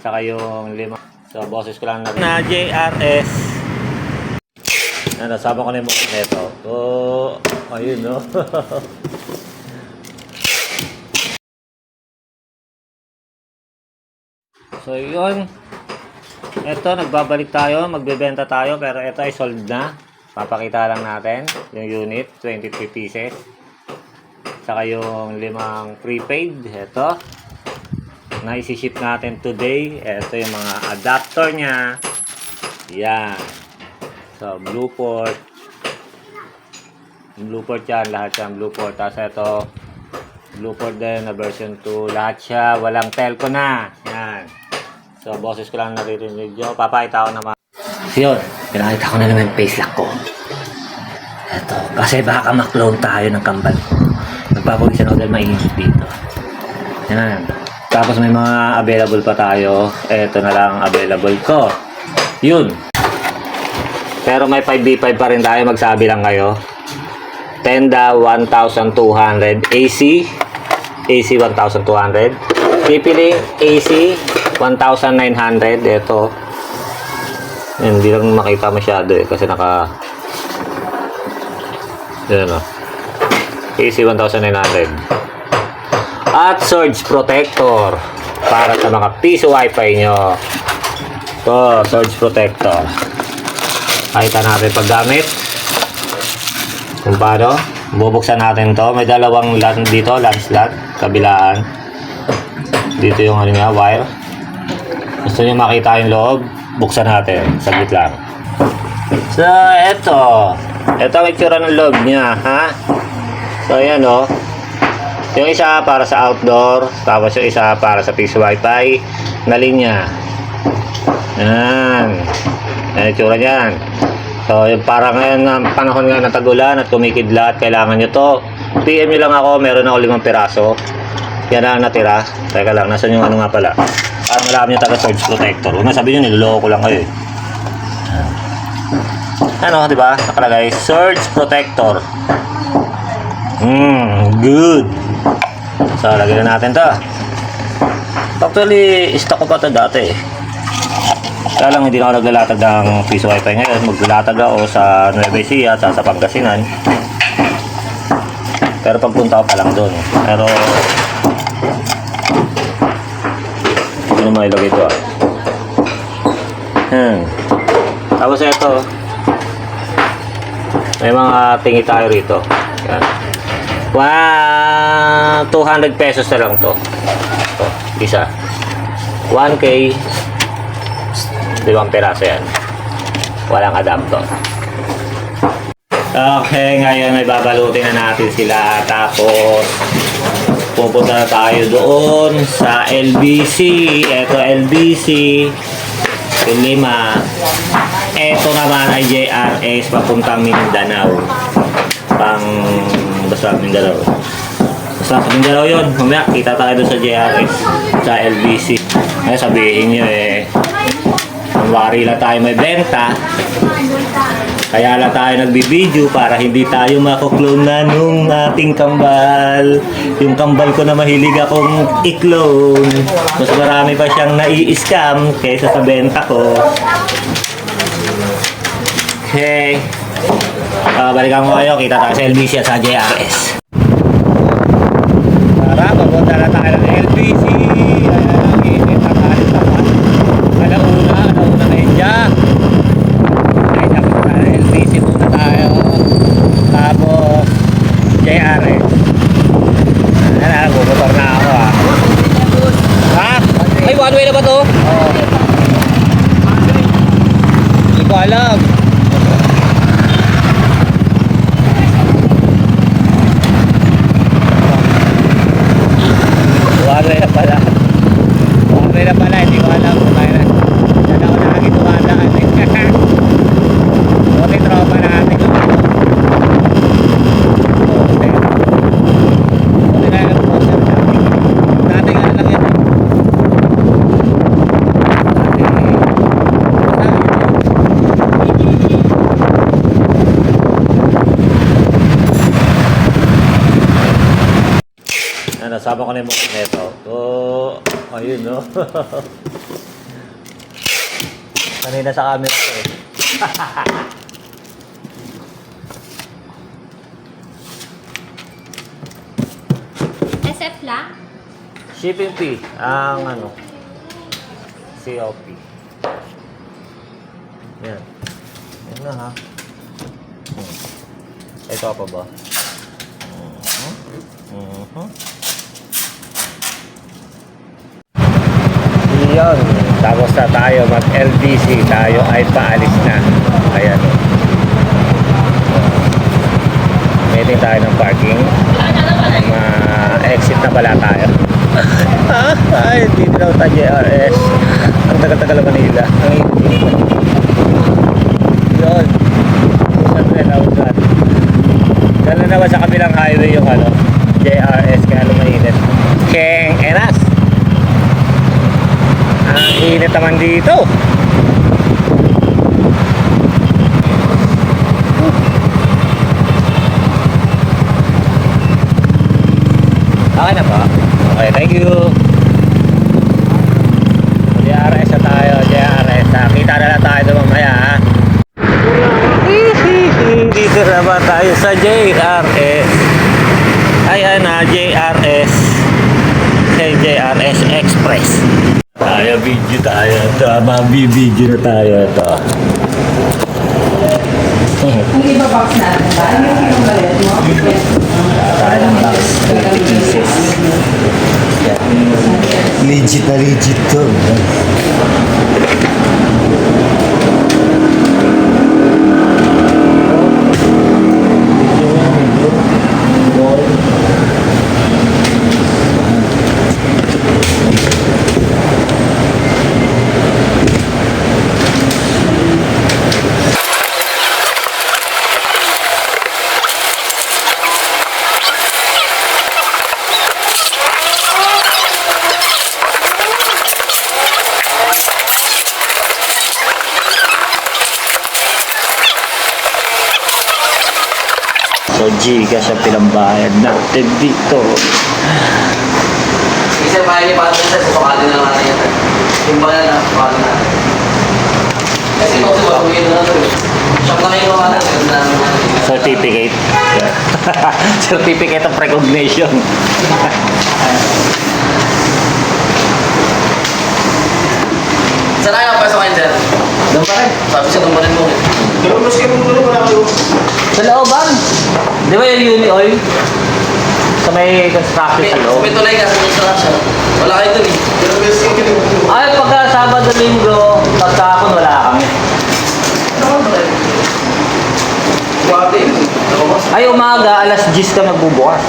Saka yung 5. So, boses ko lang na JRS. Nasama ko na yung mukha nito. So, ayun, no? So, yun. Ito, nagbabalik tayo. Magbebenta tayo. Pero ito ay sold na. Papakita lang natin. Yung unit, 23 pieces. Saka yung 5 prepaid. Ito. Na-isi-ship natin today. Ito yung mga adapter nya. Yan. So, blue port. Blue port yan. Lahat yan. Blue port. Tapos ito, blue port din na version 2. Lahat siya. Walang telco na. Yan. So, boses ko lang naririnig nyo. Papakita ko naman. Yun. Pinakita ko na naman yung face lock ko. Ito. Kasi baka maklone tayo ng kambal ko. Nagpapawisan ako dahil mainit dito. Yan. Tapos may mga available pa tayo. Ito na lang available ko. Yun. Pero may 5B5 pa rin tayo. Magsabi lang kayo. Tenda 1,200 AC. AC 1,200. Pipiling AC 1,900. Ito. Hindi lang makita masyado eh. Kasi naka... Yan o. AC 1,900. At surge protector. Para sa mga piso wifi nyo. Ito. Surge protector. Nakita natin paggamit. Kung paano. Bubuksan natin to. May dalawang LAN dito. LAN slot. Kabilaan. Dito yung ano niya, wire. Gusto nyo makita yung loob. Buksan natin. Saglit lang. So, eto. Ito ang itsura ng loob niya. Ha? So, ayan o. Yung isa para sa outdoor. Tapos yung isa para sa piso wifi. Na linya. Yan. Yan ang itsura niyan. So, yung para ngayon na panahon nga ng tagulan at kumikidlat, kailangan nyo to. PM nyo lang ako, meron ako 5 piraso. Yan na natira. Teka lang, nasan yung ano nga pala? Para malaman nyo taga surge protector. Huwag na sabihin nyo, niloloko ko lang kayo eh. Ano, di ba? Nakalagay, surge protector. Good. So, lagyan na natin to. Actually, stock ko pa to dati eh. Kaya lang hindi na ako naglalatag ng piso wifi ngayon. Maglalatag ako sa Nueva Ecija at sa Pangasinan. Pero pagpunta ko pa lang doon. Pero hindi na mailagay ito ah. Tapos ito. May mga tingi tayo rito. Yan. 200 pesos na lang to. Ito, isa. 1K. 5 peraso yan. Walang adapter. Okay, ngayon may babalutin na natin sila. Tapos pupunta na tayo doon sa LBC. Ito LBC. Yung 5. Ito naman ay JRS papuntang Mindanao. Basta Mindanao. Basta Mindanao yun. Mamaya kita tayo doon sa JRS. Sa LBC. Ay sabihin nyo eh. Wari lang tayo may benta. Kaya lang tayo nagbibideo para hindi tayo makuklone na nung ating kambal. Yung kambal ko na mahilig akong i-clone. Mas marami pa siyang nai-scam kaysa sa benta ko. Okay. Balikan ko kayo. Kita tayo sa LBC at sa JRS. Tara, papunta na tayo ng LBC. Alauna na yun dyan. Ay, tapos na LBC muna tayo. Tapos JRS. Ayan, bumotor na ako ha. Ha? Ay, one way na ba to? Oo. Hindi ko alam. One way na pala. One way na pala, hindi ko alam. Dala ko na lagi tumadaan eh. Okay, tropa natin. Okay. Okay na yung poster natin. Natin nga lang yan. Nasama ko na yung mukha nito. So, ayun no. Kanina sa camera ko eh. SF lang? Shipping fee, ang ano, COP. Yan. Yan na ha. Ito pa ba? Yun. Tapos na tayo mag-LBC. Tayo ay paalis na. Ayan. Meeting tayo ng parking. Ma-exit na pala tayo. Ay, dito daw tayo JRS. Ang tagal-tagal naman nila. Ang init. Yun. Pusan rin ako dyan. Dala naman sa kabilang highway yung ano, JRS. Kaya lumainit. Keng Enas. Ang init naman dito. Okay na ba? Okay, thank you. JRS na tayo, JRS. Kita na lang tayo doon mamaya ha. Dito naman tayo sa JRS. Ayan na, JRS. JRS Express. Tayo, video tayo. Ito, video na tayo. Ito. Yung iba box natin ba? Yung balit mo? Tayo ng box. 30 pieces. Legit na legit to. So, Gcash ang pinambayad natin dito. Isang bahay ni Patrick sa sukali na lang natin yan. Yung bayan na, sukali natin. Kasi ito si Bakuyin na ito. Shock na kayo naman natin. Certificate. Certificate of recognition. Saan na yung pasok kayo, sir? Doon pa rin. Sabi siya, doon pa rin mo. Pero mas kayo mong tulong wala kayo. Sa looban. Di ba yung Uni Oil? Sa may construction sa loob. May tulay ka sa construction. Wala kayo doon eh. Pero mas kayo mong tulong. Ay, pagka Sabado, Linggo, pagkakon wala kami. Buwate yun. Ay, umaga, alas 10 ka magbubukas.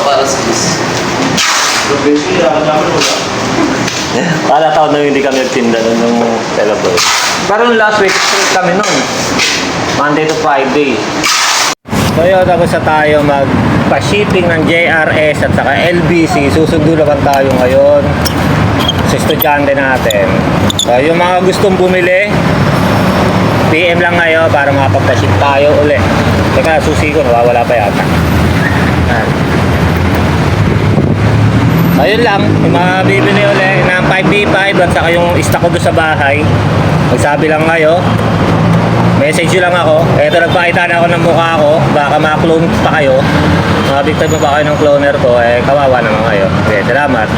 Para sa bis. Pero basic, nakakalaman wala. Para taon na hindi kami nagtinda nun ng telephone. Pero yung last week, straight kami nun. Monday to Friday. So yun, tapos na tayo magpa-shipping ng JRS at saka LBC. Susundo naman tayo ngayon sa estudyante natin. So yung mga gustong bumili, PM lang ngayon para makapagpa-ship tayo uli. Teka, susi ko, nawawala pa yata. Ayun lang, yung mga bibili ulit ng 5B5 at saka yung stock ko doon sa bahay. Magsabi lang kayo, message nyo lang ako. Eto, nagpakita na ako ng mukha ko. Baka ma-clone pa kayo. Mga victim pa ba kayo ng cloner ko, kawawa naman kayo. Okay, salamat.